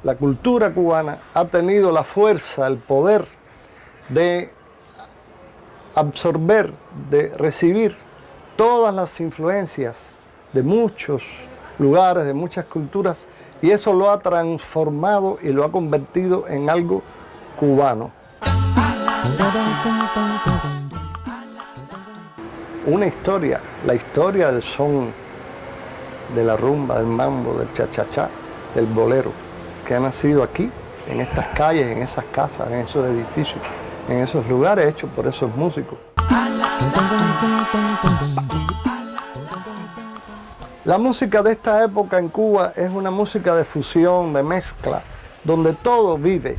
la cultura cubana ha tenido la fuerza, el poder de absorber, de recibir todas las influencias de muchos lugares, de muchas culturas, y eso lo ha transformado y lo ha convertido en algo cubano. Una historia, la historia del son, de la rumba, del mambo, del cha-cha-cha, del bolero, que ha nacido aquí, en estas calles, en esas casas, en esos edificios, en esos lugares hechos por esos músicos. La música de esta época en Cuba es una música de fusión, de mezcla, donde todo vive.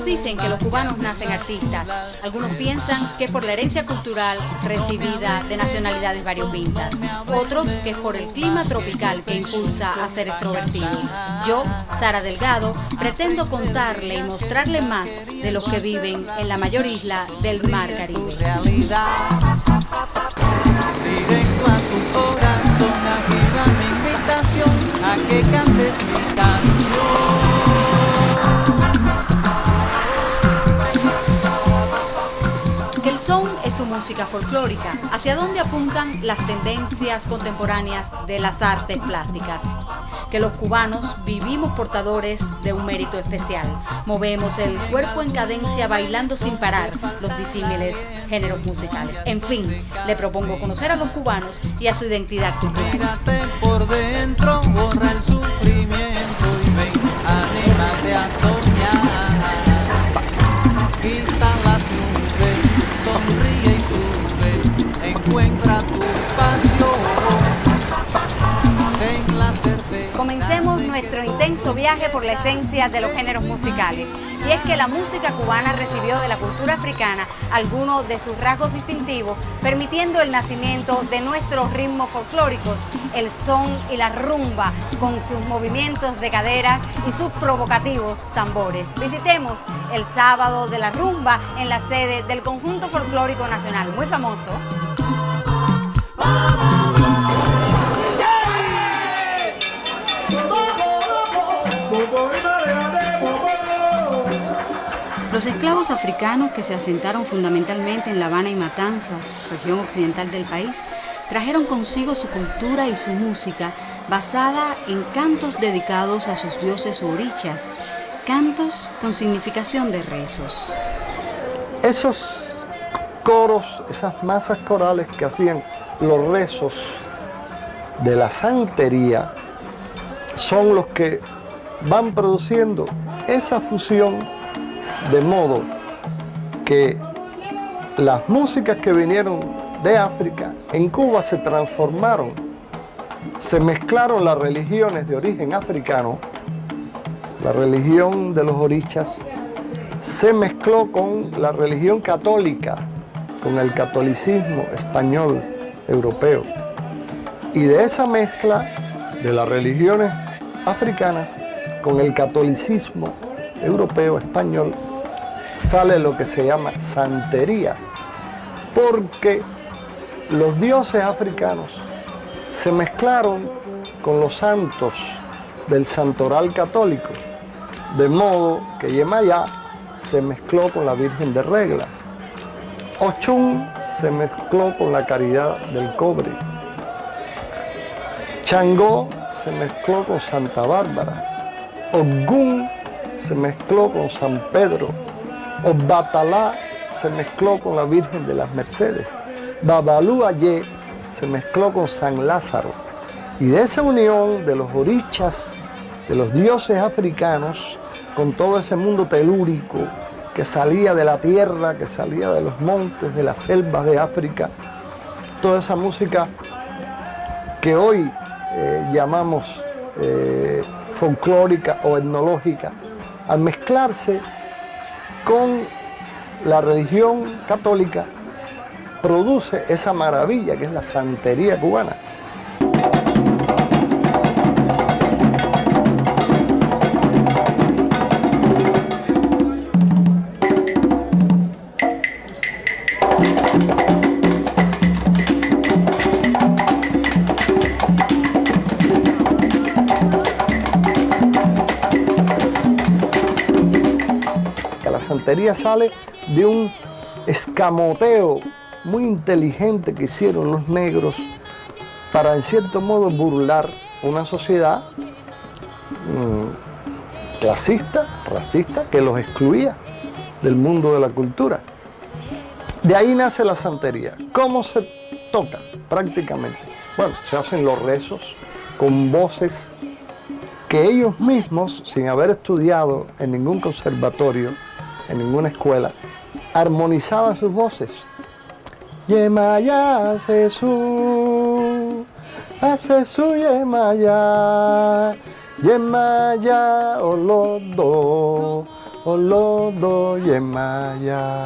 Dicen que los cubanos nacen artistas. Algunos piensan que es por la herencia cultural recibida de nacionalidades variopintas. Otros que es por el clima tropical que impulsa a ser extrovertidos. Yo, Sara Delgado, pretendo contarle y mostrarle más de los que viven en la mayor isla del Mar Caribe. Directo a tu corazón, aquí va mi invitación a que cantes mi canción. El son es su música folclórica, hacia donde apuntan las tendencias contemporáneas de las artes plásticas. Que los cubanos vivimos portadores de un mérito especial. Movemos el cuerpo en cadencia bailando sin parar los disímiles géneros musicales. En fin, le propongo conocer a los cubanos y a su identidad cultural. Mírate por dentro, borra el sufrimiento y ven, anímate a soñar. Quita las nubes, sonríe y sube, encuentra tu pasión. En la certeza. Comencemos nuestro intenso viaje por la esencia de los géneros musicales. Y es que la música cubana recibió de la cultura africana algunos de sus rasgos distintivos, permitiendo el nacimiento de nuestros ritmos folclóricos, el son y la rumba, con sus movimientos de cadera y sus provocativos tambores. Visitemos el Sábado de la Rumba en la sede del Conjunto Folclórico Nacional, muy famoso. Los esclavos africanos que se asentaron fundamentalmente en La Habana y Matanzas, región occidental del país, trajeron consigo su cultura y su música basada en cantos dedicados a sus dioses o orichas, cantos con significación de rezos. Esos coros, esas masas corales que hacían los rezos de la santería, son los que van produciendo esa fusión, de modo que las músicas que vinieron de África en Cuba se transformaron, se mezclaron las religiones de origen africano, la religión de los orichas, se mezcló con la religión católica, con el catolicismo español, europeo. Y de esa mezcla de las religiones africanas con el catolicismo europeo, español, sale lo que se llama santería, porque los dioses africanos se mezclaron con los santos del santoral católico, de modo que Yemayá se mezcló con la Virgen de Regla, Ochun se mezcló con la Caridad del Cobre, Changó se mezcló con Santa Bárbara, Ogún se mezcló con San Pedro, Obatalá se mezcló con la Virgen de las Mercedes, Babalú Ayé se mezcló con San Lázaro. Y de esa unión de los orichas, de los dioses africanos, con todo ese mundo telúrico que salía de la tierra, que salía de los montes, de las selvas de África, toda esa música que hoy llamamos folclórica o etnológica, al mezclarse con la religión católica produce esa maravilla que es la santería cubana. La santería sale de un escamoteo muy inteligente que hicieron los negros para en cierto modo burlar una sociedad clasista, racista, que los excluía del mundo de la cultura. De ahí nace la santería. ¿Cómo se toca? Prácticamente. Bueno, se hacen los rezos con voces que ellos mismos, sin haber estudiado en ningún conservatorio, en ninguna escuela, armonizaban sus voces. Yemaya hace su yemaya, yemaya olodo yemaya.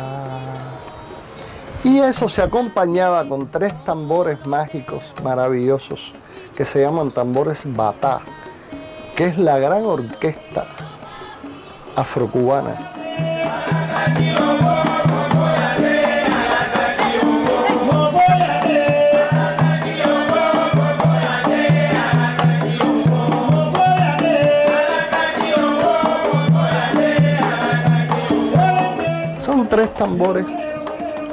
Y eso se acompañaba con 3 tambores mágicos maravillosos que se llaman tambores batá, que es la gran orquesta afrocubana. Son 3 tambores,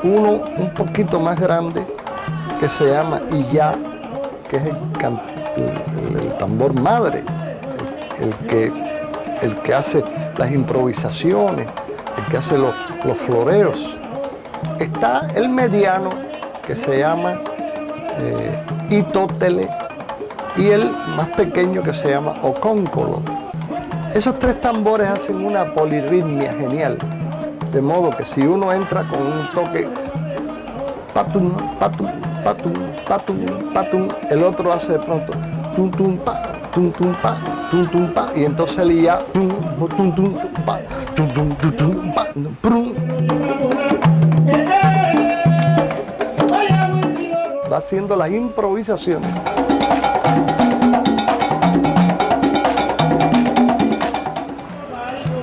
uno un poquito más grande que se llama iyá, que es el tambor madre, el que hace las improvisaciones, el que hace los floreos. Está el mediano, que se llama itótele, y el más pequeño, que se llama ocóncolo. Esos 3 tambores hacen una polirritmia genial, de modo que si uno entra con un toque patum, patum, patum, patum, patum, el otro hace de pronto tum, tum, pa, tum, tum, pa, tum, tum, pa, y entonces el ya tum, tum, tum, pa, tum, tum, tum, tum, pa, prum. Va haciendo las improvisaciones.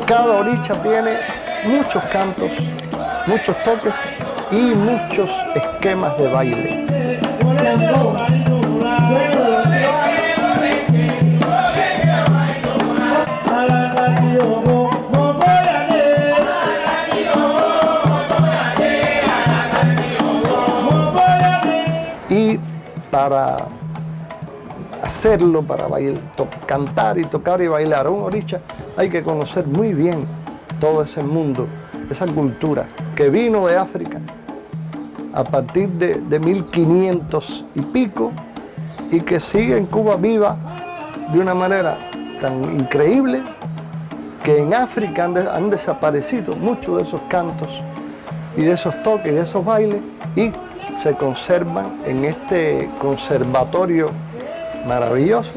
Cada oricha tiene muchos cantos, muchos toques y muchos esquemas de baile. Y para hacerlo, para cantar y tocar y bailar un oricha, hay que conocer muy bien todo ese mundo, esa cultura que vino de África a partir de 1500 y pico y que sigue en Cuba viva de una manera tan increíble que en África han desaparecido muchos de esos cantos y de esos toques y de esos bailes y se conservan en este conservatorio maravilloso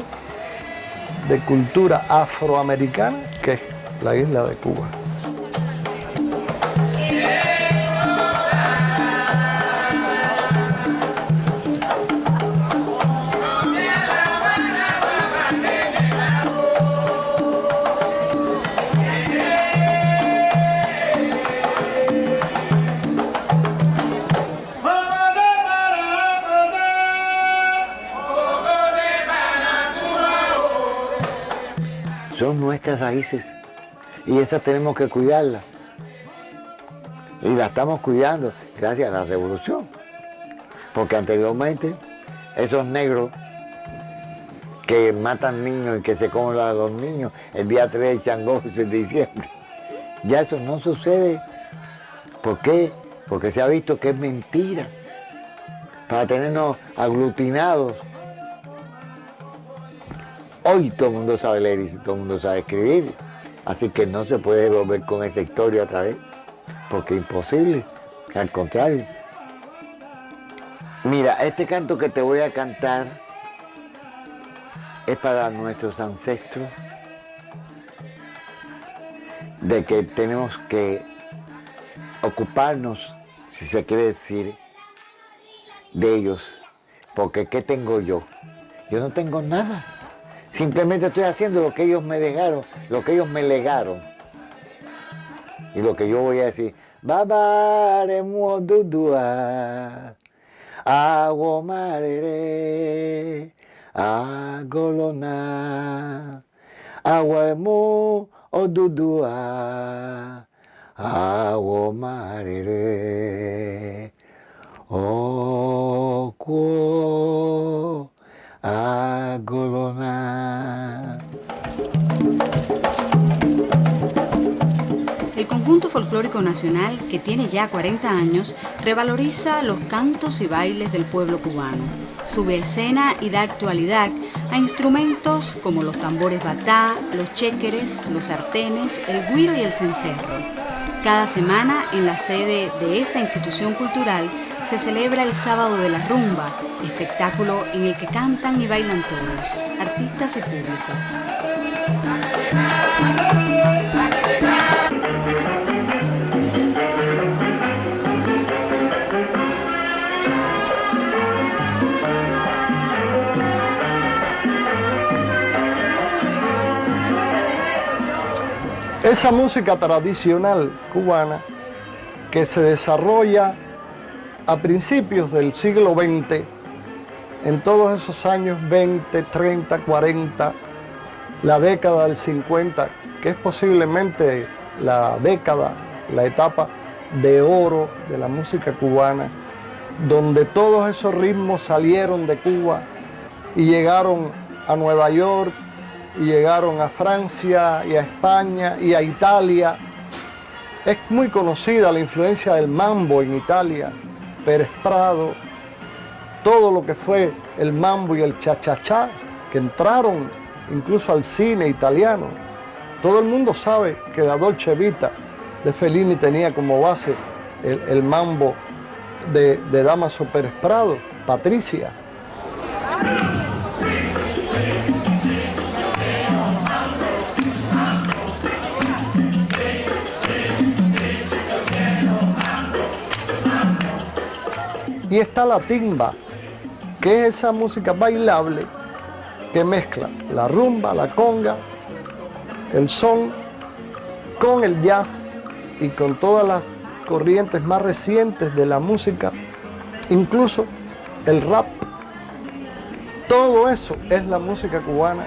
de cultura afroamericana que es la isla de Cuba. Son nuestras raíces y estas tenemos que cuidarlas. Y las estamos cuidando gracias a la revolución. Porque anteriormente esos negros que matan niños y que se comen a los niños el día 3 de Changó, de diciembre, ya eso no sucede. ¿Por qué? Porque se ha visto que es mentira. Para tenernos aglutinados. Hoy todo el mundo sabe leer y todo el mundo sabe escribir, así que no se puede volver con esa historia otra vez, porque es imposible, al contrario. Mira, este canto que te voy a cantar es para nuestros ancestros, de que tenemos que ocuparnos, si se quiere decir, de ellos. Porque ¿qué tengo yo? Yo no tengo nada. Simplemente estoy haciendo lo que ellos me dejaron, lo que ellos me legaron. Y lo que yo voy a decir, Babaremo dudua, aguamarere, agolona, aguamo odudua, aguamarere, ocuo, agolona. El Conjunto Folclórico Nacional, que tiene ya 40 años, revaloriza los cantos y bailes del pueblo cubano. Sube a escena y da actualidad a instrumentos como los tambores batá, los chéqueres, los sartenes, el güiro y el cencerro. Cada semana, en la sede de esta institución cultural, se celebra el Sábado de la Rumba, espectáculo en el que cantan y bailan todos, artistas y público. Esa música tradicional cubana que se desarrolla a principios del siglo XX, en todos esos años 20, 30, 40, la década del 50, que es posiblemente la década, la etapa de oro de la música cubana, donde todos esos ritmos salieron de Cuba y llegaron a Nueva York, y llegaron a Francia y a España y a Italia. Es muy conocida la influencia del mambo en Italia, Pérez Prado, todo lo que fue el mambo y el cha-cha-cha, que entraron incluso al cine italiano. Todo el mundo sabe que la Dolce Vita de Fellini tenía como base el mambo de Dámaso Pérez Prado, Patricia. Y está la timba, que es esa música bailable que mezcla la rumba, la conga, el son, con el jazz y con todas las corrientes más recientes de la música, incluso el rap. Todo eso es la música cubana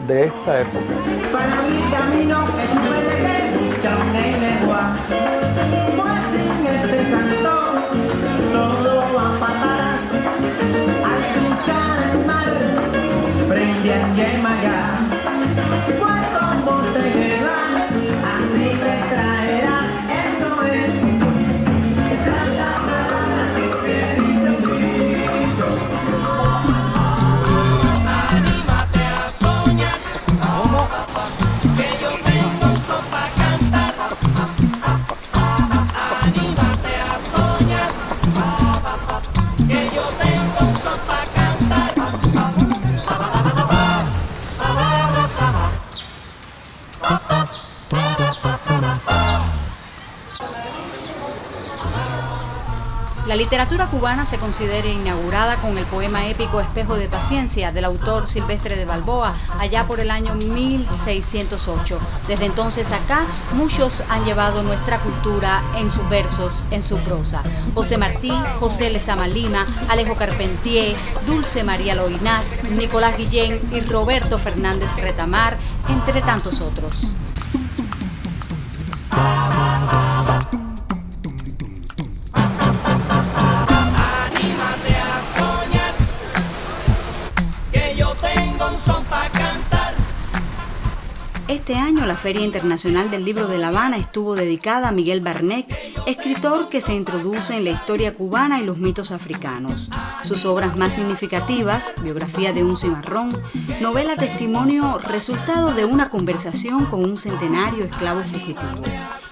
de esta época. Para mi camino es ilusión y lengua, pues sin este santo todo va a patar. Al cruzar el mar, prende a Yemaga, pues como te lleva, así te traerá. Eso es, esa es la palabra que te dice un grito. Anímate a soñar, que yo tengo un son pa' cantar. Anímate a soñar, que yo tengo un son pa' cantar. La literatura cubana se considera inaugurada con el poema épico Espejo de Paciencia del autor Silvestre de Balboa allá por el año 1608. Desde entonces acá muchos han llevado nuestra cultura en sus versos, en su prosa. José Martí, José Lezama Lima, Alejo Carpentier, Dulce María Loinás, Nicolás Guillén y Roberto Fernández Retamar, entre tantos otros. Anímate a soñar, que yo tengo un son pa' cantar. Este año la Feria Internacional del Libro de La Habana estuvo dedicada a Miguel Barnet, escritor que se introduce en la historia cubana y los mitos africanos. Sus obras más significativas, Biografía de un cimarrón, novela testimonio resultado de una conversación con un centenario esclavo fugitivo.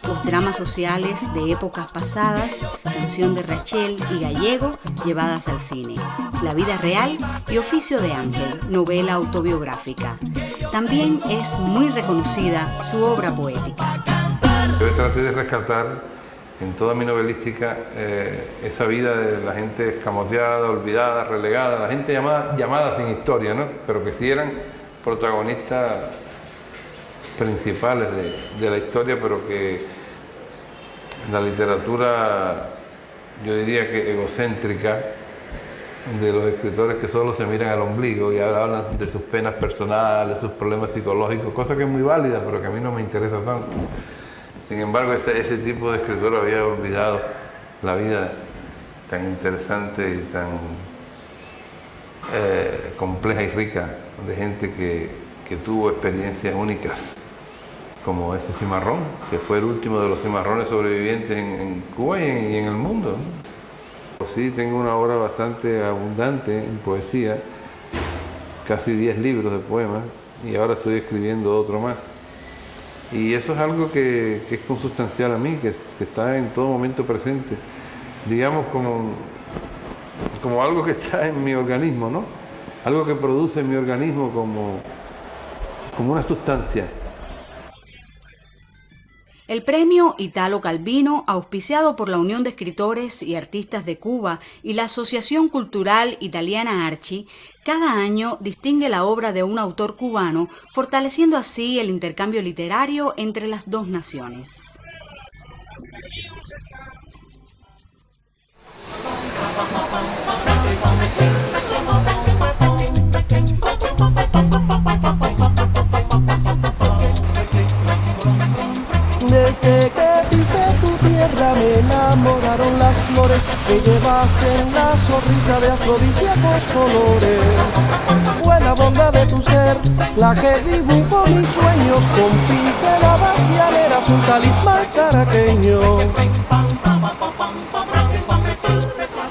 Los dramas sociales de épocas pasadas, Canción de Rachel y Gallego, llevadas al cine. La vida real y Oficio de Ángel, novela autobiográfica. También es muy reconocida su obra poética. Yo traté de rescatar en toda mi novelística, esa vida de la gente escamoteada, olvidada, relegada, la gente llamada sin historia, ¿no? Pero que sí eran protagonistas principales de la historia, pero que la literatura, yo diría que egocéntrica, de los escritores que solo se miran al ombligo y ahora hablan de sus penas personales, sus problemas psicológicos, cosa que es muy válida, pero que a mí no me interesa tanto. Sin embargo, ese tipo de escritor había olvidado la vida tan interesante y tan compleja y rica de gente que tuvo experiencias únicas, como ese cimarrón, que fue el último de los cimarrones sobrevivientes en Cuba y en el mundo, ¿no? Sí, tengo una obra bastante abundante en poesía, casi 10 libros de poemas, y ahora estoy escribiendo otro más. Y eso es algo que es consustancial a mí, que está en todo momento presente, digamos como algo que está en mi organismo, ¿no? Algo que produce en mi organismo como una sustancia. El premio Italo Calvino, auspiciado por la Unión de Escritores y Artistas de Cuba y la Asociación Cultural Italiana Archi, cada año distingue la obra de un autor cubano, fortaleciendo así el intercambio literario entre las dos naciones. Desde que pisé tu tierra me enamoraron las flores que llevas en la sonrisa de afrodisíacos colores. Fue la bondad de tu ser la que dibujó mis sueños con pinceladas llaneras, un talismán caraqueño.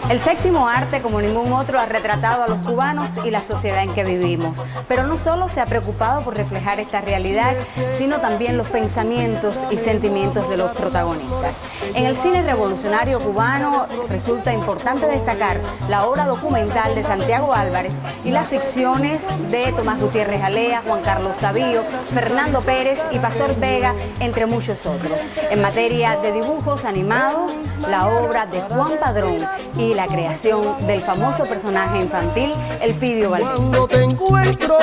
El séptimo arte, como ningún otro, ha retratado a los cubanos y la sociedad en que vivimos. Pero no solo se ha preocupado por reflejar esta realidad, sino también los pensamientos y sentimientos de los protagonistas. En el cine revolucionario cubano resulta importante destacar la obra documental de Santiago Álvarez y las ficciones de Tomás Gutiérrez Alea, Juan Carlos Tavío, Fernando Pérez y Pastor Vega, entre muchos otros. En materia de dibujos animados, la obra de Juan Padrón y la creación del famoso personaje infantil Elpidio Valdés. Cuando te encuentro,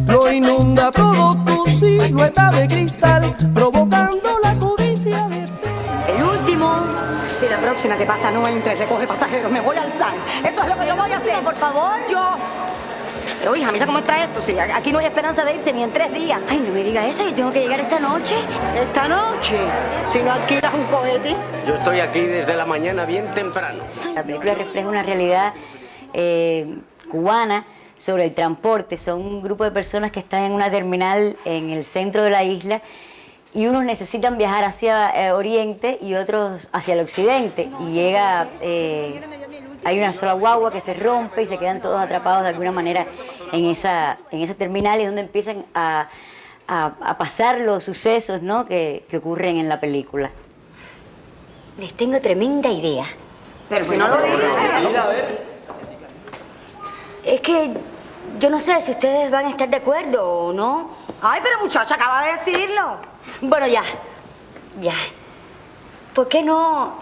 lo inunda todo tu silueta de cristal, provocando la codicia de ti. El último, si la próxima que pasa no entra y recoge pasajeros, me voy a alzar. Eso es lo que yo voy a hacer. Por favor, Pero hija, mira cómo está esto. Si aquí no hay esperanza de irse ni en 3 días. Ay, no me diga eso, yo tengo que llegar esta noche. Esta noche, si no alquilas un cohete. Yo estoy aquí desde la mañana bien temprano. La película refleja una realidad cubana sobre el transporte. Son un grupo de personas que están en una terminal en el centro de la isla y unos necesitan viajar hacia Oriente y otros hacia el Occidente. Y llega, hay una sola guagua que se rompe y se quedan todos atrapados de alguna manera en esa terminal, y es donde empiezan a pasar los sucesos, ¿no?, que ocurren en la película. Les tengo tremenda idea. Pero si no lo dices. Es que yo no sé si ustedes van a estar de acuerdo o no. Ay, pero muchacha, acaba de decirlo. Bueno, ya. ¿Por qué no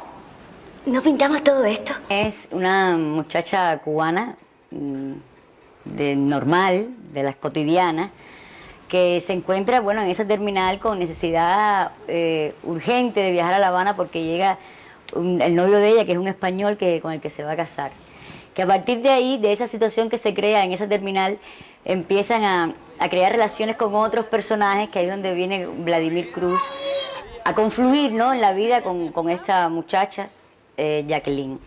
pintamos todo esto? Es una muchacha cubana, normal, de las cotidianas, que se encuentra, bueno, en esa terminal con necesidad urgente de viajar a La Habana porque llega el novio de ella, que es un español con el que se va a casar. Que a partir de ahí, de esa situación que se crea en esa terminal, empiezan a crear relaciones con otros personajes, que ahí es donde viene Vladimir Cruz a confluir, ¿no?, en la vida con esta muchacha, Jacqueline.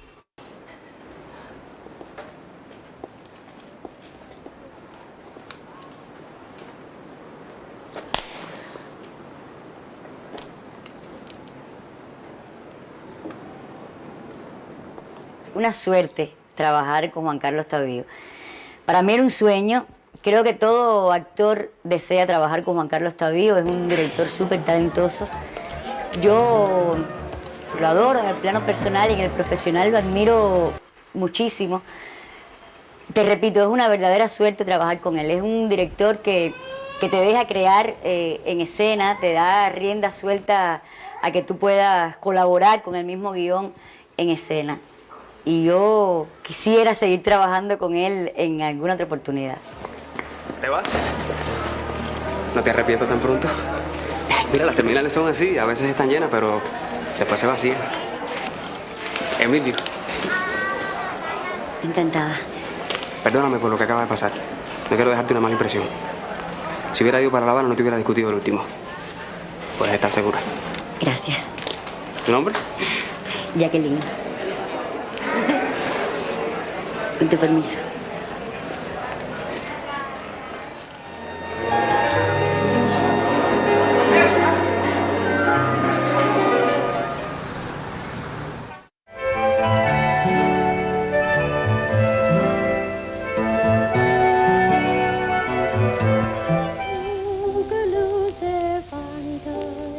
Una suerte trabajar con Juan Carlos Tavío. Para mí era un sueño. Creo que todo actor desea trabajar con Juan Carlos Tavío. Es un director súper talentoso. Yo lo adoro en el plano personal y en el profesional lo admiro muchísimo. Te repito, es una verdadera suerte trabajar con él. Es un director que te deja crear en escena, te da rienda suelta a que tú puedas colaborar con el mismo guión en escena. Y yo quisiera seguir trabajando con él en alguna otra oportunidad. ¿Te vas? ¿No te arrepientas tan pronto? Mira, las terminales son así, a veces están llenas, pero después se vacían. Emilio. Encantada. Perdóname por lo que acaba de pasar. No quiero dejarte una mala impresión. Si hubiera ido para La Habana, no te hubiera discutido el último. Puedes estar segura. Gracias. ¿Tu nombre? Jacqueline. Con tu permiso.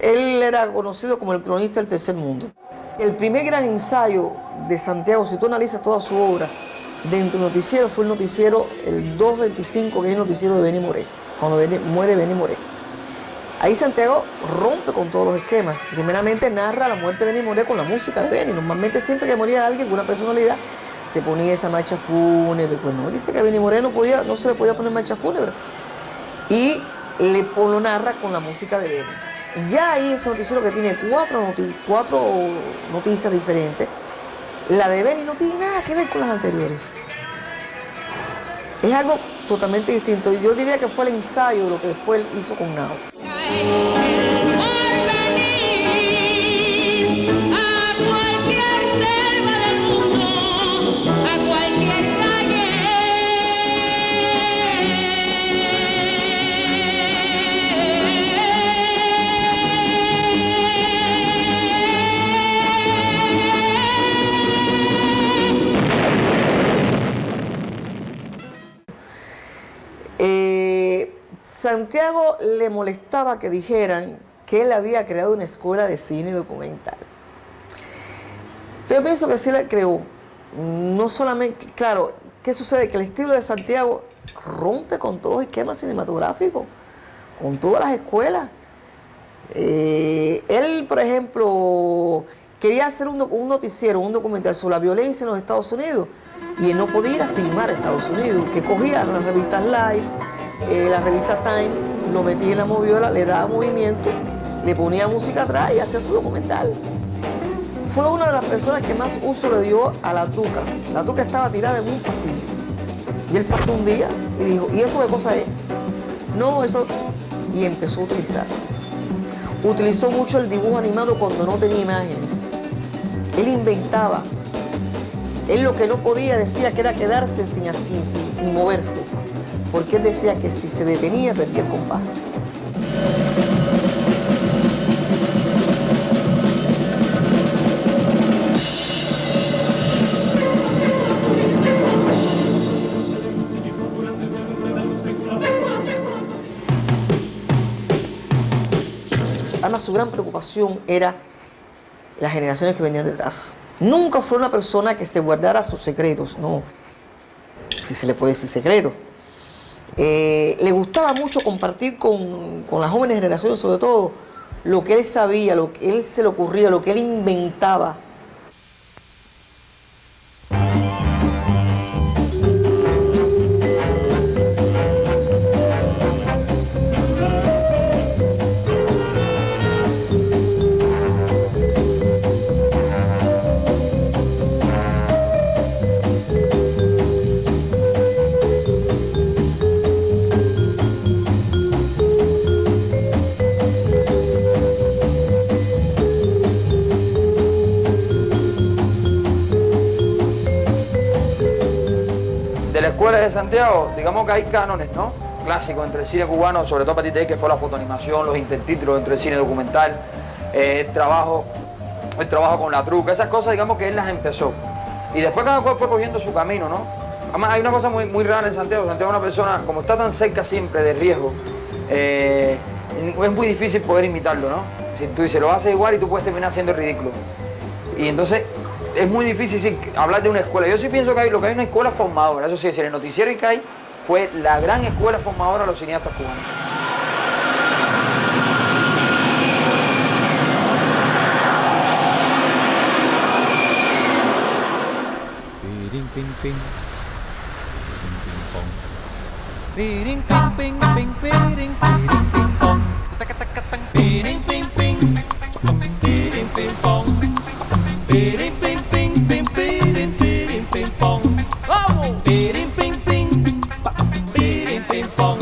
Él era conocido como el cronista del tercer mundo. El primer gran ensayo de Santiago, si tú analizas toda su obra, dentro del noticiero fue el noticiero el 225, que es el noticiero de Benny Moré, cuando muere Benny Moré. Ahí Santiago rompe con todos los esquemas. Primeramente narra la muerte de Benny Moré con la música de Benny. Normalmente siempre que moría alguien con una personalidad, se ponía esa marcha fúnebre. Pues no, dice que a Benny Moré no se le podía poner marcha fúnebre. Y lo narra con la música de Benny. Ya ahí ese noticiero que tiene cuatro noticias diferentes, la de Benny no tiene nada que ver con las anteriores. Es algo totalmente distinto. Y yo diría que fue el ensayo de lo que después él hizo con Nao. Santiago le molestaba que dijeran que él había creado una escuela de cine documental. Pero yo pienso que sí la creó. No solamente, claro, ¿qué sucede? Que el estilo de Santiago rompe con todos los esquemas cinematográficos, con todas las escuelas. Él, por ejemplo, quería hacer un noticiero, un documental sobre la violencia en los Estados Unidos, y él no podía ir a filmar a Estados Unidos, que cogía las revistas Life, la revista Time, lo metía en la moviola, le daba movimiento, le ponía música atrás y hacía su documental. Fue una de las personas que más uso le dio a la truca. La truca estaba tirada en un pasillo. Y él pasó un día y dijo, ¿y eso qué cosa es? No, eso... Y empezó a utilizarlo. Utilizó mucho el dibujo animado cuando no tenía imágenes. Él inventaba. Él lo que no podía decía que era quedarse sin moverse. Porque él decía que si se detenía perdía el compás. Además, su gran preocupación era las generaciones que venían detrás. Nunca fue una persona que se guardara sus secretos, no, si se le puede decir secreto. Le gustaba mucho compartir con las jóvenes generaciones, sobre todo, lo que él sabía, lo que él se le ocurría, lo que él inventaba. De Santiago, digamos que hay cánones, ¿no? Clásicos entre el cine cubano, sobre todo a partir de ahí que fue la fotoanimación, los intertítulos dentro del cine documental, el trabajo con la truca, esas cosas, digamos que él las empezó. Y después cada cual fue cogiendo su camino, ¿no? Además hay una cosa muy rara en Santiago. Santiago es una persona, como está tan cerca siempre de riesgo, es muy difícil poder imitarlo, ¿no? Si tú dices, lo haces igual y tú puedes terminar siendo ridículo. Y entonces es muy difícil hablar de una escuela. Yo sí pienso que lo que hay es una escuela formadora. Eso sí, es decir, el noticiero ICAI fue la gran escuela formadora de los cineastas cubanos. ping. Piring ping ping ping piring piring ping pong. Tac-tac-tac-tac. Piring ping ping. Piring ping pong. Piring ping ping ping piring piring ping pong. Vamos. Piring ping ping. Piring ping pong.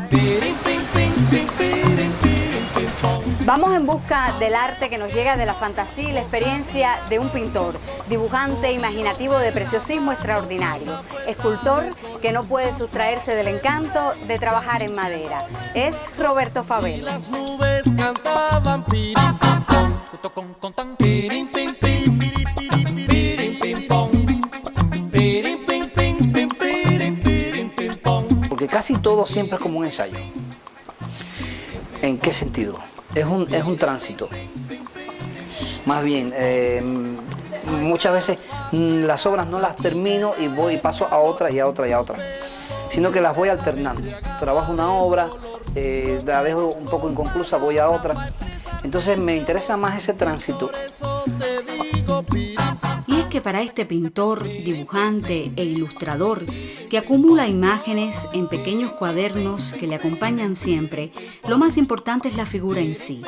Piring ping ping ping piring piring ping pong. Vamos en busca del arte que nos llega de la fantasía y la experiencia de un pintor, dibujante imaginativo de preciosismo extraordinario, escultor que no puede sustraerse del encanto de trabajar en madera. Es Roberto Favelo. Las nubes cantaban piring ping pong. Tocon con tan piring ping ping piring ping pong. Piring ping ping ping piring ping pong. Porque casi todo siempre es como un ensayo. ¿En qué sentido? Es un tránsito. Más bien, muchas veces las obras no las termino y voy y paso a otra y a otra y a otra, sino que las voy alternando. Trabajo una obra, la dejo un poco inconclusa, voy a otra. Entonces me interesa más ese tránsito. Y es que para este pintor, dibujante e ilustrador, que acumula imágenes en pequeños cuadernos que le acompañan siempre, lo más importante es la figura en sí.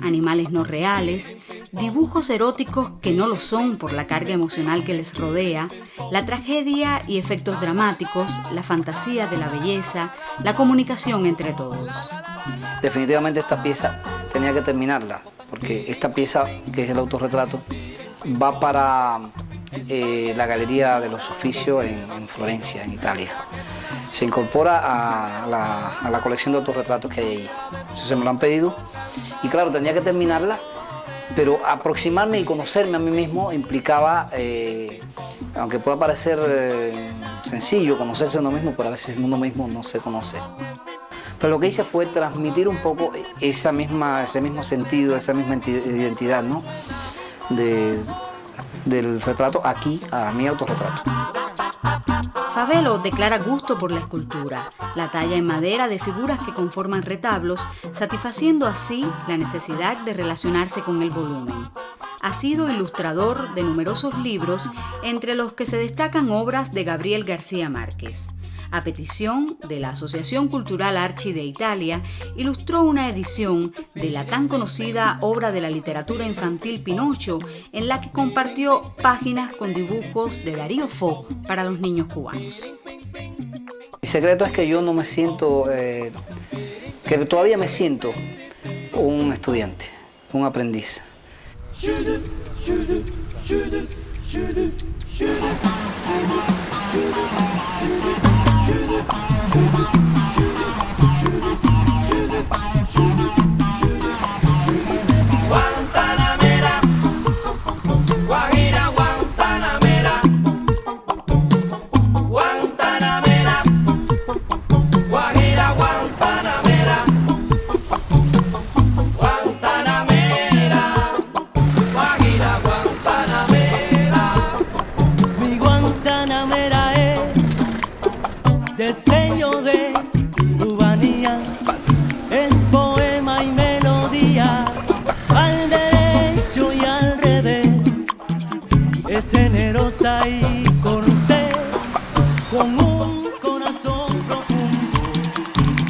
Animales no reales, dibujos eróticos que no lo son por la carga emocional que les rodea, la tragedia y efectos dramáticos, la fantasía de la belleza, la comunicación entre todos. Definitivamente esta pieza tenía que terminarla, porque esta pieza, que es el autorretrato, va para la Galería de los Oficios en Florencia, en Italia. Se incorpora a la colección de autorretratos que hay allí. Entonces me lo han pedido y claro, tenía que terminarla, pero aproximarme y conocerme a mí mismo implicaba, aunque pueda parecer sencillo conocerse a uno mismo, pero a veces uno mismo no se conoce. Pero lo que hice fue transmitir un poco ese mismo sentido, esa misma identidad, ¿no? Del retrato aquí a mi autorretrato. Favelo declara gusto por la escultura, la talla en madera de figuras que conforman retablos, satisfaciendo así la necesidad de relacionarse con el volumen. Ha sido ilustrador de numerosos libros, entre los que se destacan obras de Gabriel García Márquez. A petición de la Asociación Cultural Arci de Italia, ilustró una edición de la tan conocida obra de la literatura infantil Pinocho, en la que compartió páginas con dibujos de Darío Fo para los niños cubanos. Mi secreto es que yo no me siento, que todavía me siento un estudiante, un aprendiz. Guantanamera, Guajira, Guantanamera, Guantanamera, Guajira, Guantanamera, Guantanamera, Guajira, Guantanamera. Mi Guantanamera es destello de cubanía, es poema y melodía, al derecho y al revés, es generosa y cortés, con un corazón profundo,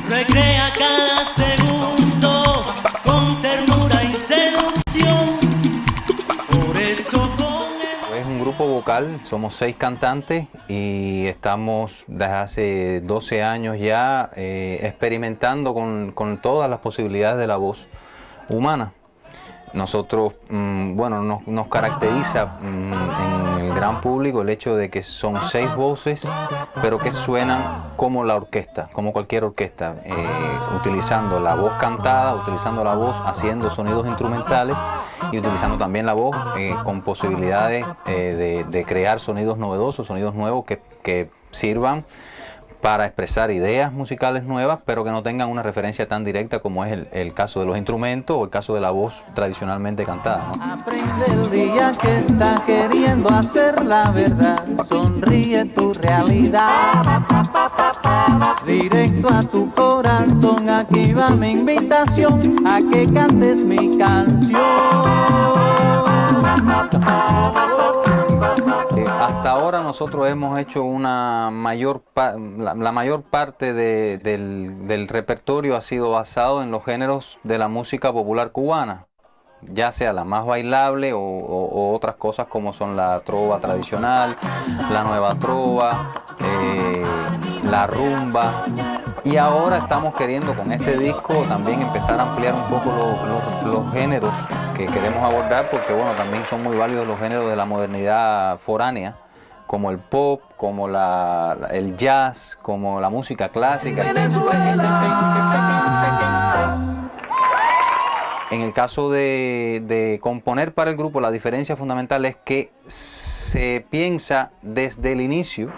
recrea cada segundo, con ternura y seducción, por eso Es un grupo vocal, somos 6 cantantes y estamos desde hace 12 años ya experimentando con todas las posibilidades de la voz humana. Nosotros, bueno, nos caracteriza en el gran público el hecho de que son 6 voces, pero que suenan como la orquesta, como cualquier orquesta, utilizando la voz cantada, utilizando la voz haciendo sonidos instrumentales y utilizando también la voz con posibilidades de crear sonidos novedosos, sonidos nuevos que sirvan para expresar ideas musicales nuevas, pero que no tengan una referencia tan directa como es el caso de los instrumentos o el caso de la voz tradicionalmente cantada, ¿no? aprende el día que está queriendo hacer la verdad, sonríe tu realidad, directo a tu corazón, aquí va mi invitación a que cantes mi canción. Hasta ahora nosotros hemos hecho la mayor parte del repertorio ha sido basado en los géneros de la música popular cubana, ya sea la más bailable o otras cosas como son la trova tradicional, la nueva trova, la rumba. Y ahora estamos queriendo con este disco también empezar a ampliar un poco los géneros que queremos abordar, porque bueno, también son muy válidos los géneros de la modernidad foránea, como el pop, como el jazz, como la música clásica. En el caso de componer para el grupo, la diferencia fundamental es que se piensa desde el inicio,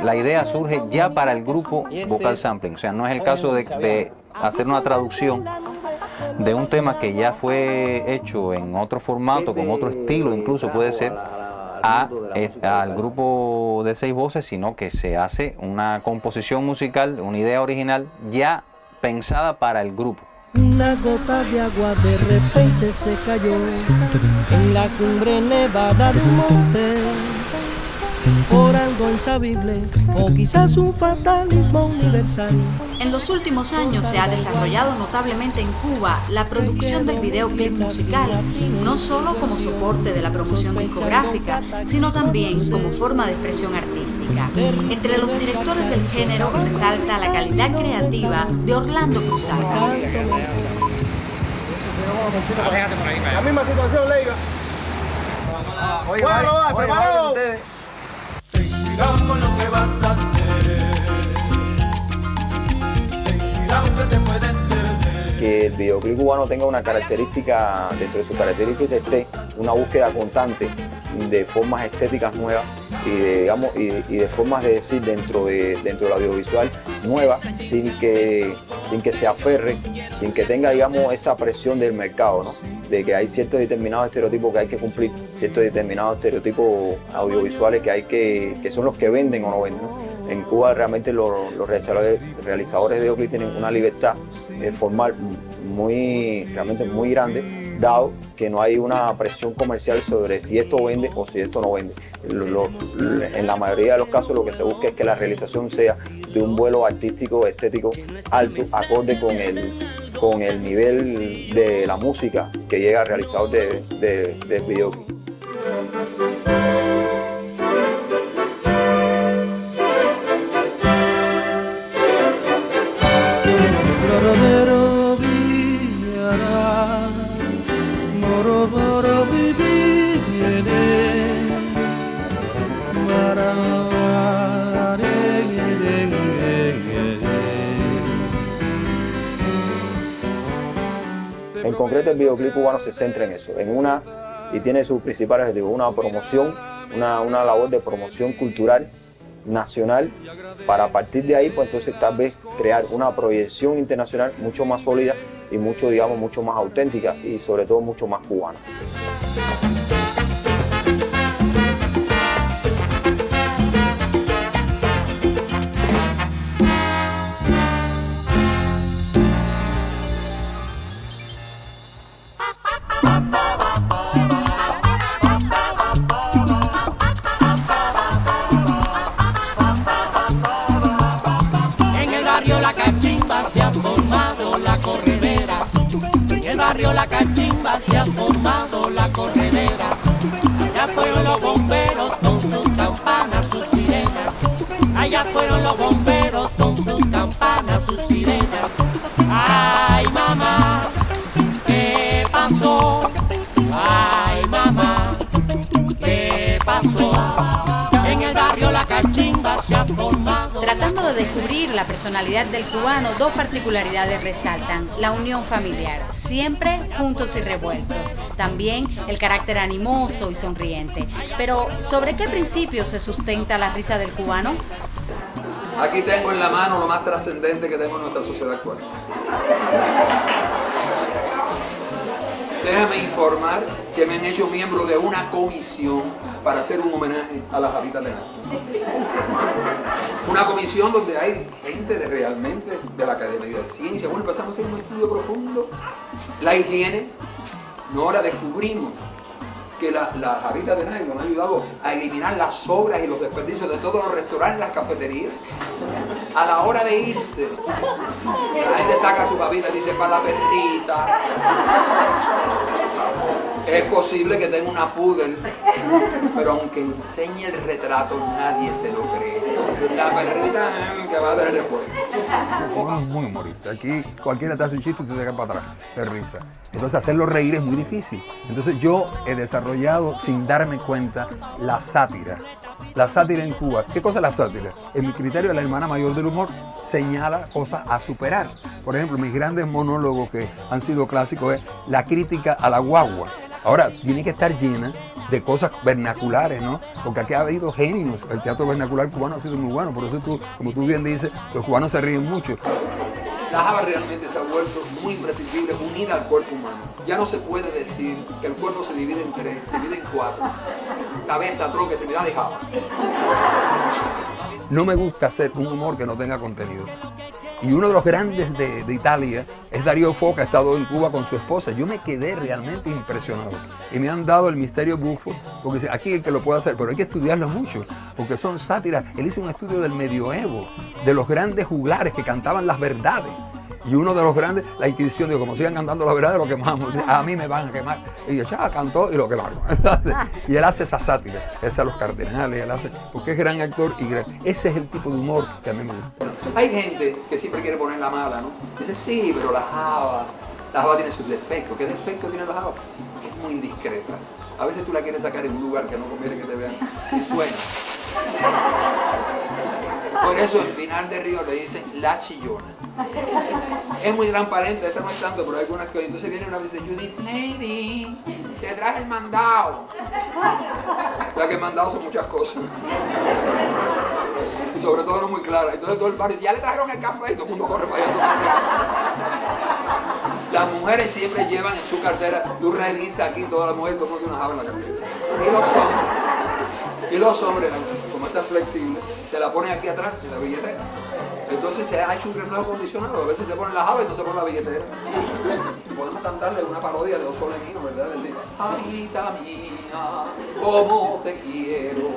la idea surge ya para el grupo vocal sampling. O sea, no es el caso de hacer una traducción de un tema que ya fue hecho en otro formato, con otro estilo, incluso puede ser, al grupo de 6 voces, sino que se hace una composición musical, una idea original ya pensada para el grupo. Una gota de agua de repente se cayó en la cumbre nevada de un monte, por algo insabible o quizás un fatalismo universal. En los últimos años se ha desarrollado notablemente en Cuba la producción del videoclip musical, no solo como soporte de la promoción discográfica, sino también como forma de expresión artística. Entre los directores del género resalta la calidad creativa de Orlando Cruzaga. La misma situación, Leiga. Bueno, preparado. Cuidado con lo que vas a hacer. Cuidado que te puedes perder. Que el videoclip cubano tenga una característica, dentro de sus características esté una búsqueda constante de formas estéticas nuevas y de formas de decir dentro del audiovisual nuevas, sin que se aferre, sin que tenga, digamos, esa presión del mercado, ¿no? De que hay ciertos determinados estereotipos que hay que cumplir, ciertos determinados estereotipos audiovisuales que son los que venden o no venden, ¿no? En Cuba realmente los realizadores de videoclip tienen una libertad formal realmente muy grande, dado que no hay una presión comercial sobre si esto vende o si esto no vende. En la mayoría de los casos lo que se busca es que la realización sea de un vuelo artístico, estético alto, acorde con el nivel de la música que llega al realizador del videoclip. En concreto, el videoclip cubano se centra en eso, y tiene sus principales objetivos, una promoción, una labor de promoción cultural nacional, para a partir de ahí, pues entonces tal vez crear una proyección internacional mucho más sólida y mucho más auténtica y sobre todo mucho más cubana. La cachimba se ha formado la corredera. Allá fueron los bomberos con sus campanas, sus sirenas. Allá fueron los bomberos con sus campanas, sus sirenas. Ay, mamá, ¿qué pasó? Ay, mamá, ¿qué pasó? En el barrio La Cachimba se ha formado. Tratando de descubrir la personalidad del cubano, dos particularidades resaltan: la unión familiar, siempre juntos y revueltos, también el carácter animoso y sonriente. Pero, ¿sobre qué principios se sustenta la risa del cubano? Aquí tengo en la mano lo más trascendente que tengo en nuestra sociedad actual. Déjame informar que me han hecho miembro de una comisión para hacer un homenaje a las habitas de Nada. Una comisión donde hay gente realmente de la Academia de Ciencias. Bueno, empezamos a hacer un estudio profundo. La higiene. Ahora descubrimos que las javitas de nylon han ayudado a eliminar las sobras y los desperdicios de todos los restaurantes, las cafeterías. A la hora de irse, la gente saca su javita y dice para la perrita. Es posible que tenga una poodle, pero aunque enseñe el retrato, nadie se lo cree. La perrita que va a tener después. Somos muy humoristas. Aquí cualquiera te hace un chiste y te deja para atrás, de risa. Entonces hacerlo reír es muy difícil. Entonces yo he desarrollado, sin darme cuenta, la sátira. La sátira en Cuba. ¿Qué cosa es la sátira? En mi criterio, la hermana mayor del humor señala cosas a superar. Por ejemplo, mis grandes monólogos que han sido clásicos es la crítica a la guagua. Ahora, tiene que estar llena de cosas vernaculares, ¿no? Porque aquí ha habido genios. El teatro vernacular cubano ha sido muy bueno. Por eso tú, como tú bien dices, los cubanos se ríen mucho. La java realmente se ha vuelto muy imprescindible, unida al cuerpo humano. Ya no se puede decir que el cuerpo se divide en tres, se divide en cuatro. Cabeza, tronco, extremidad y java. No me gusta hacer un humor que no tenga contenido. Y uno de los grandes de Italia es Darío Fo, que ha estado en Cuba con su esposa. Yo me quedé realmente impresionado. Y me han dado el misterio bufo, porque aquí el que lo puede hacer, pero hay que estudiarlo mucho, porque son sátiras. Él hizo un estudio del medioevo, de los grandes juglares que cantaban las verdades. Y uno de los grandes, la Inquisición, digo, como sigan cantando la verdad, lo quemamos. A mí me van a quemar. Y yo, ya cantó y lo quemaron. Y él hace esa sátira, esa a los cardenales, él hace, porque es gran actor y ese es el tipo de humor que a mí me gusta. Hay gente que siempre quiere poner la mala, ¿no? Dice, sí, pero la java tiene sus defectos. ¿Qué defecto tiene la java? Es muy indiscreta. A veces tú la quieres sacar en un lugar que no conviene que te vean y suena. Por eso en Pinar del Río le dicen la chillona. Es muy transparente, esa no es tanto, pero hay algunas que entonces viene una vez y dice, Judith Lady, te traje el mandado. Ya que el mandado son muchas cosas. Y sobre todo no muy claras. Entonces todo el barrio dice, ya le trajeron el café y todo el mundo corre para allá. Las mujeres siempre llevan en su cartera, tú revisas aquí todas las mujeres, todo el mundo tiene una java en la cartera. Y los hombres, como están flexibles, te la ponen aquí atrás en la billetera. Entonces se ha hecho un reloj acondicionado. A veces te ponen la java y entonces ponen la billetera. Podemos cantarle una parodia de Dos Soles Míos, ¿verdad? Decir, Javita mía, cómo te quiero,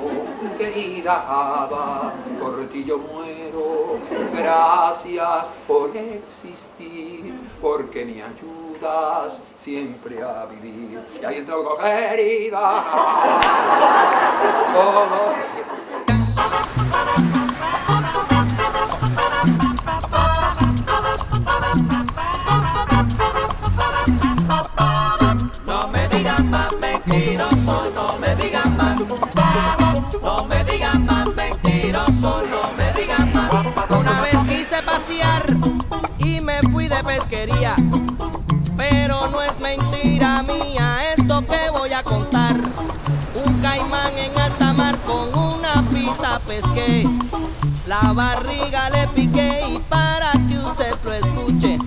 querida java, por ti yo muero. Gracias por existir, porque me ayudas siempre a vivir. Y ahí entra algo, querida java. No me digan más mentiroso, no me digan más. No me digan más mentiroso, no me digan más. Una vez quise pasear y me fui de pesquería, pero no es mentira mía esto que voy a contar. Un caimán en alta mar con una pita pesqué, la barriga le piqué y para que usted lo escuche,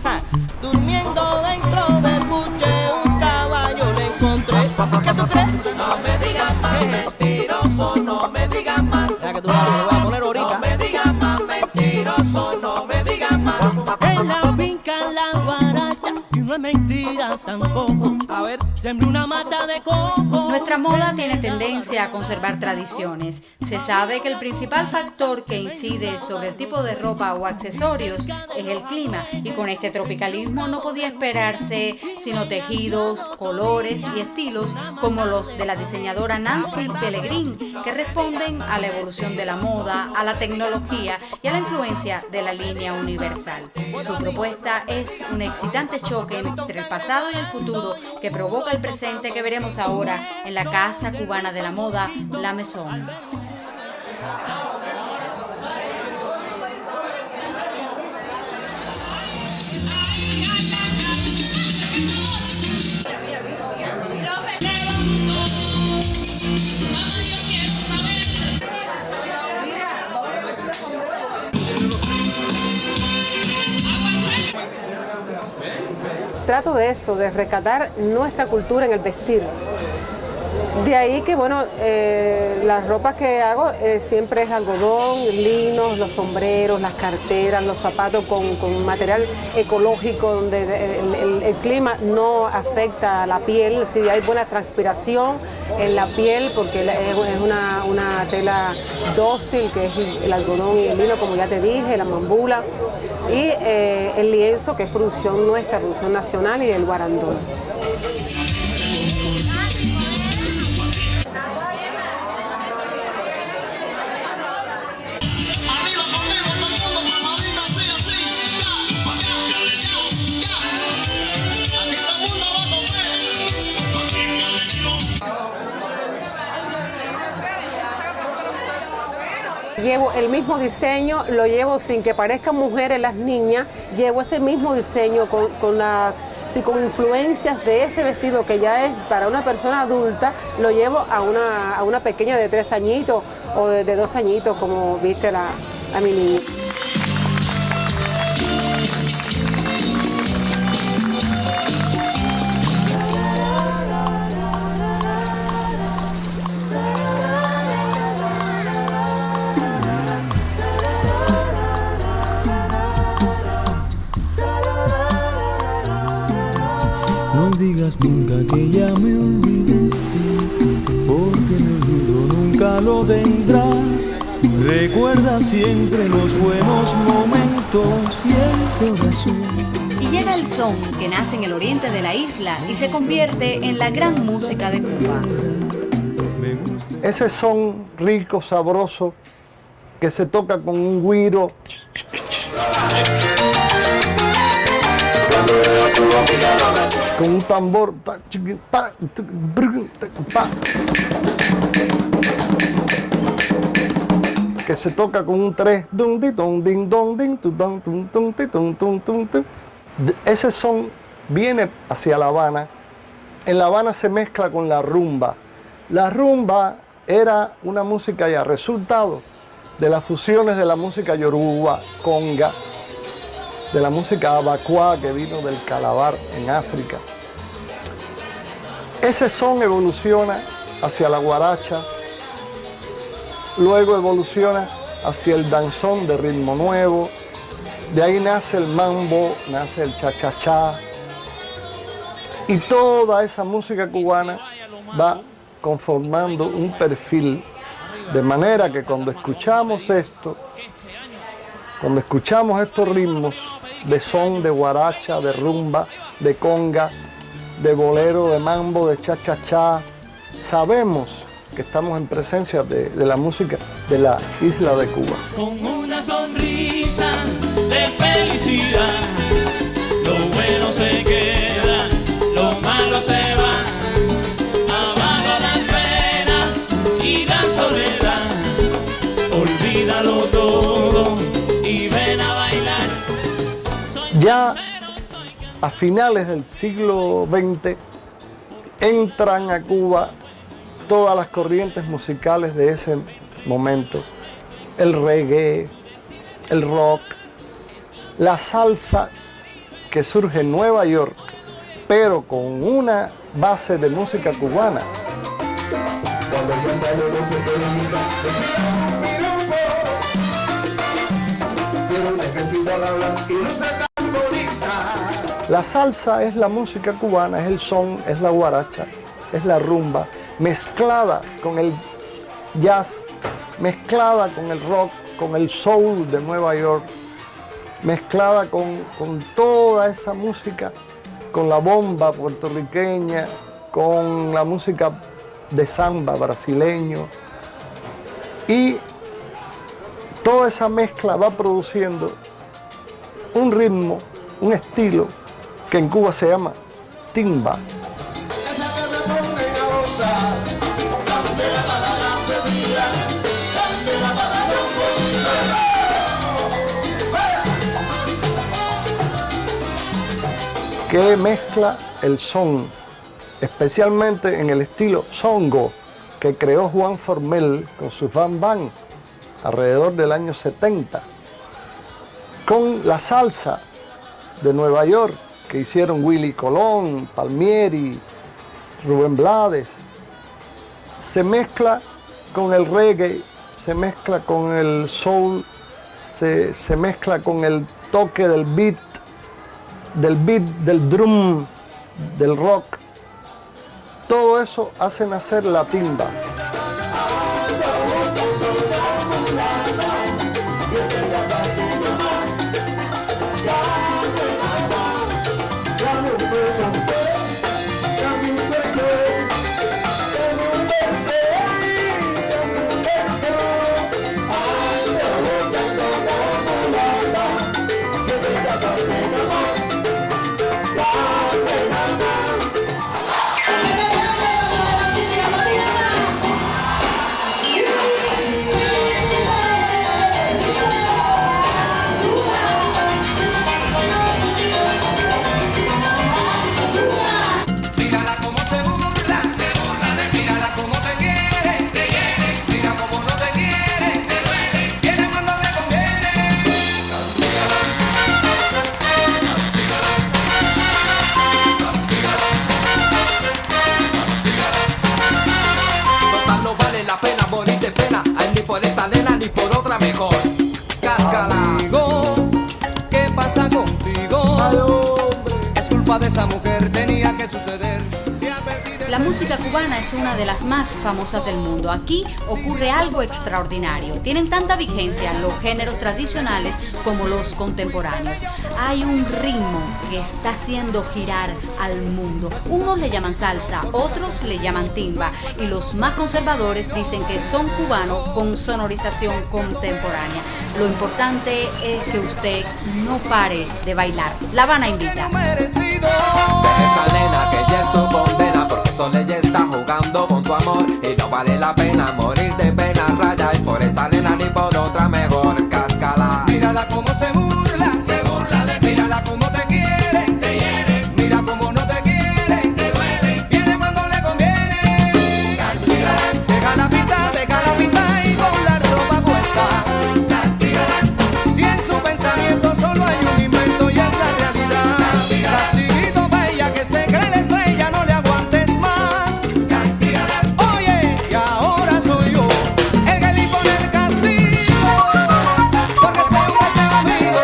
durmiendo dentro del buche un caballo le encontré. ¿Qué tú crees? No me digan más mentiroso, no me digan más. Ya que tú sabes, me voy a poner ahorita. No me digan más mentiroso, no me digan más. En la finca La Guaracha y no es mentira tampoco. A ver, sembré una mata de coco. Nuestra moda tiene tendencia a conservar tradiciones. Se sabe que el principal factor que incide sobre el tipo de ropa o accesorios es el clima, y con este tropicalismo no podía esperarse sino tejidos, colores y estilos como los de la diseñadora Nancy Pellegrin, que responden a la evolución de la moda, a la tecnología y a la influencia de la línea universal. Su propuesta es un excitante choque entre el pasado y el futuro que provoca el presente que veremos ahora en la Casa Cubana de la Moda, La Maison. Trato de eso, de rescatar nuestra cultura en el vestir. De ahí que, bueno, las ropas que hago siempre es algodón, linos, los sombreros, las carteras, los zapatos con material ecológico, donde el clima no afecta a la piel, si hay buena transpiración en la piel, porque es una tela dócil, que es el algodón y el lino, como ya te dije, la mambula, y el lienzo, que es producción nuestra, producción nacional, y el guarandón. Llevo el mismo diseño, lo llevo sin que parezcan mujeres las niñas, llevo ese mismo diseño con influencias de ese vestido que ya es para una persona adulta, lo llevo a una pequeña de 3 añitos o de 2 añitos, como viste a mi niña. No digas nunca que ya me olvidaste, porque mi olvido nunca lo tendrás. Recuerda siempre los buenos momentos y el corazón. Y llega el son, que nace en el oriente de la isla y se convierte en la gran música de Cuba. Ese son rico, sabroso, que se toca con un güiro. Con un tambor que se toca con un 3. Ese son viene hacia La Habana. En La Habana se mezcla con la rumba. La rumba era una música ya resultado de las fusiones de la música yoruba, conga, de la música abacuá que vino del Calabar en África. Ese son evoluciona hacia la guaracha, luego evoluciona hacia el danzón de ritmo nuevo, de ahí nace el mambo, nace el cha-cha-cha, y toda esa música cubana va conformando un perfil, de manera que cuando escuchamos esto, cuando escuchamos estos ritmos de son, de guaracha, de rumba, de conga, de bolero, de mambo, de cha-cha-cha, sabemos que estamos en presencia de la música de la isla de Cuba. Con una sonrisa de felicidad, lo bueno se queda, lo malo se va. Abajo las penas y la soledad, olvídalo todo y ven a bailar. Ya a finales del siglo XX entran a Cuba todas las corrientes musicales de ese momento, el reggae, el rock, la salsa que surge en Nueva York, pero con una base de música cubana. Cuando yo salgo no se permita, quiero un ejército al hablar y no sé tan bonita. La salsa es la música cubana, es el son, es la guaracha, es la rumba, mezclada con el jazz, mezclada con el rock, con el soul de Nueva York, mezclada con toda esa música, con la bomba puertorriqueña, con la música de samba brasileño, y toda esa mezcla va produciendo un ritmo, un estilo que en Cuba se llama timba. Que mezcla el son, especialmente en el estilo songo que creó Juan Formel con su Bam Bam alrededor del año 70, con la salsa de Nueva York que hicieron Willy Colón, Palmieri, Rubén Blades, se mezcla con el reggae, se mezcla con el soul, se mezcla con el toque del beat, del drum, del rock. Todo eso hace nacer la timba. Mírala cómo se burla de mí. Mírala cómo te quiere, mira cómo no te quiere, viene cuando le conviene. Total no vale la pena morir de pena, ay, ni por esa nena ni por otra mejor. Cáscala. ¿Qué pasa contigo? Es culpa de esa mujer, tenía que suceder. La música cubana es una de las más famosas del mundo. Aquí ocurre algo extraordinario. Tienen tanta vigencia los géneros tradicionales como los contemporáneos. Hay un ritmo que está haciendo girar al mundo. Unos le llaman salsa, otros le llaman timba, y los más conservadores dicen que son cubanos con sonorización contemporánea. Lo importante es que usted no pare de bailar. La Habana invita. De esa nena que ya es tu condena, porque solo ella está jugando con tu amor y no vale la pena morir de pena, raya, y por esa nena ni por otra mejor. Cáscala. Mírala cómo se burla de mí. Mírala cómo te quiere, mira cómo no te quiere, viene cuando le conviene. Déjala pintar y con la ropa puesta. Si en su pensamiento solo hay un invento y es la realidad. Castiguito pa' ella que se cree la estrella, no le aguantes más. Oye, y ahora soy yo el que le pone el castigo, porque siempre es el amigo.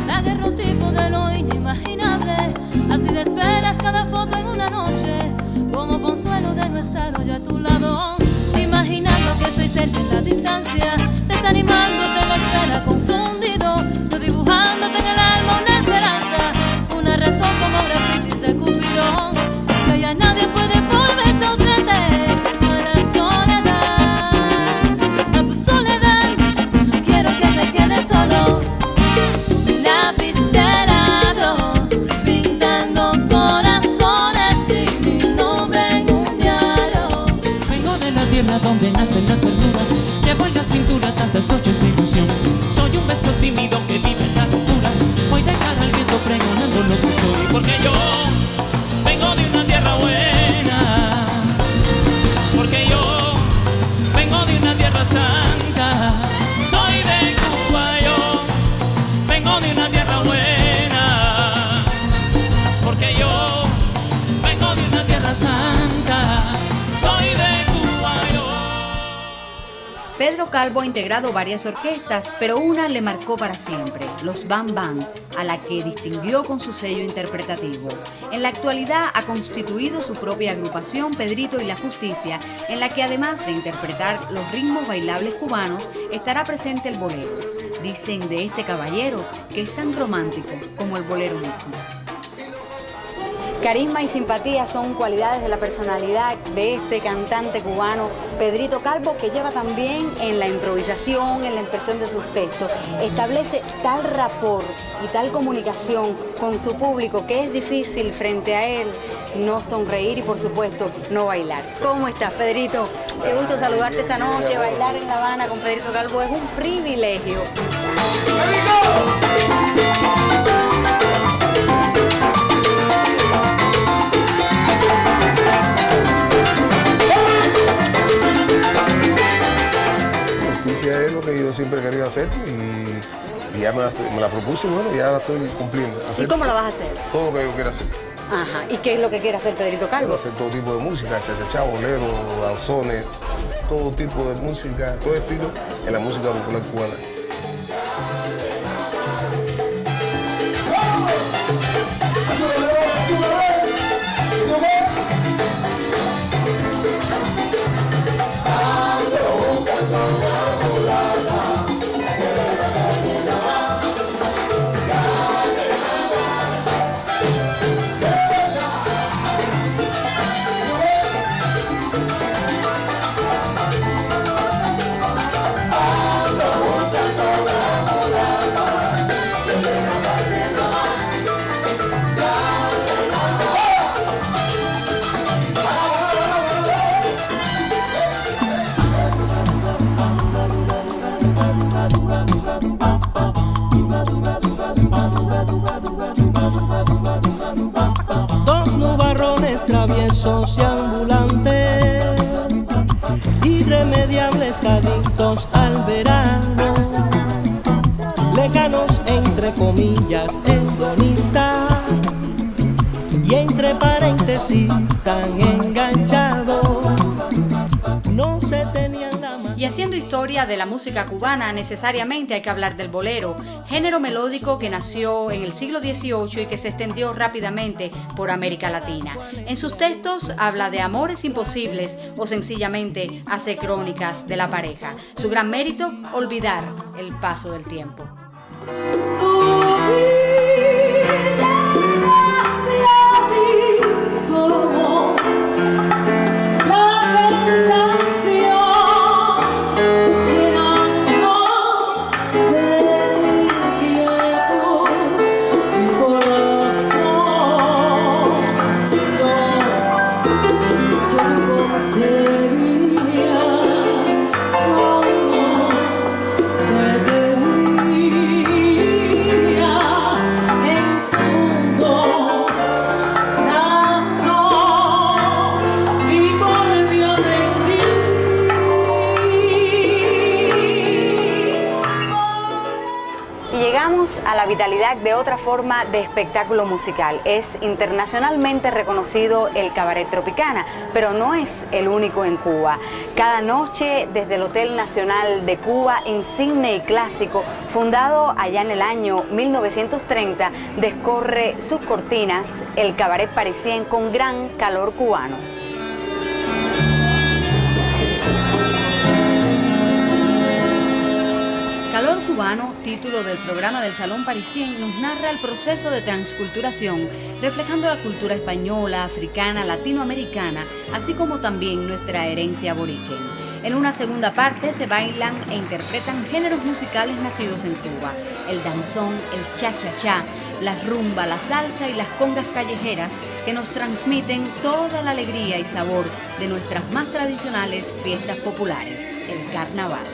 La guerra un tipo de lo inimaginable, así desvelas cada foto en una noche, como consuelo de no estar hoy a tu lado, imaginando que estoy cerca en la distancia, desanimándote en la espera confundido, yo dibujándote en el alma una esperanza, una razón como grafitis de Cupido, es que ya nadie puede volverse ausente a la soledad, a tu soledad, no quiero que te quedes solo. Lápiz de lado, pintando corazones y mi nombre en un diario. Vengo de la tierra donde nace la ternura, llevo en la cintura tantas noches de ilusión. Soy un beso tímido que vive en la locura, voy de cara al viento pregonando lo que soy, porque yo vengo de una tierra buena, porque yo vengo de una tierra santa, soy de Cuba, yo vengo de una tierra buena, porque yo vengo de una tierra santa, soy de Cuba, yo. Pedro Calvo ha integrado varias orquestas, pero una le marcó para siempre, los Bam Bam, a la que distinguió con su sello interpretativo. En la actualidad ha constituido su propia agrupación Pedrito y la Justicia, en la que además de interpretar los ritmos bailables cubanos, estará presente el bolero. Dicen de este caballero que es tan romántico como el bolero mismo. Carisma y simpatía son cualidades de la personalidad de este cantante cubano, Pedrito Calvo, que lleva también en la improvisación, en la impresión de sus textos. Establece tal rapport y tal comunicación con su público que es difícil frente a él no sonreír y, por supuesto, no bailar. ¿Cómo estás, Pedrito? Qué gusto saludarte esta noche. Bailar en La Habana con Pedrito Calvo es un privilegio. Justicia es lo que yo siempre he querido hacer y ya me la propuse y bueno, ya la estoy cumpliendo. ¿Y cómo la vas a hacer? Todo lo que yo quiera hacer. Ajá. ¿Y qué es lo que quiere hacer Pedrito Calvo? Quiero hacer todo tipo de música, cha-cha-cha, bolero, danzones, todo tipo de música, todo estilo en la música popular cubana. Dos nubarrones traviesos y ambulantes, irremediables adictos al verano, lejanos entre comillas hedonistas y entre paréntesis tan enganchados, no se tenían la más. Y haciendo historia de la música cubana, necesariamente hay que hablar del bolero, género melódico que nació en el siglo XVIII y que se extendió rápidamente por América Latina. En sus textos habla de amores imposibles o sencillamente hace crónicas de la pareja. Su gran mérito, olvidar el paso del tiempo. A la vitalidad de otra forma de espectáculo musical. Es internacionalmente reconocido el Cabaret Tropicana, pero no es el único en Cuba. Cada noche desde el Hotel Nacional de Cuba, insigne y clásico, fundado allá en el año 1930, descorre sus cortinas el Cabaret Parisien con gran calor cubano. Calor Cubano, título del programa del Salón Parisien, nos narra el proceso de transculturación, reflejando la cultura española, africana, latinoamericana, así como también nuestra herencia aborigen. En una segunda parte se bailan e interpretan géneros musicales nacidos en Cuba: el danzón, el cha-cha-cha, la rumba, la salsa y las congas callejeras, que nos transmiten toda la alegría y sabor de nuestras más tradicionales fiestas populares, el carnaval.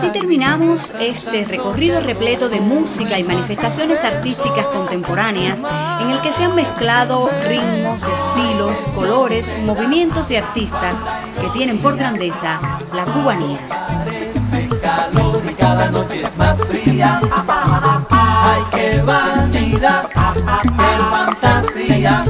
así terminamos este recorrido repleto de música y manifestaciones artísticas contemporáneas en el que se han mezclado ritmos, estilos, colores, movimientos y artistas que tienen por grandeza la cubanía. Calor y cada noche es más fría. Ay, qué vanidad, qué fantasía.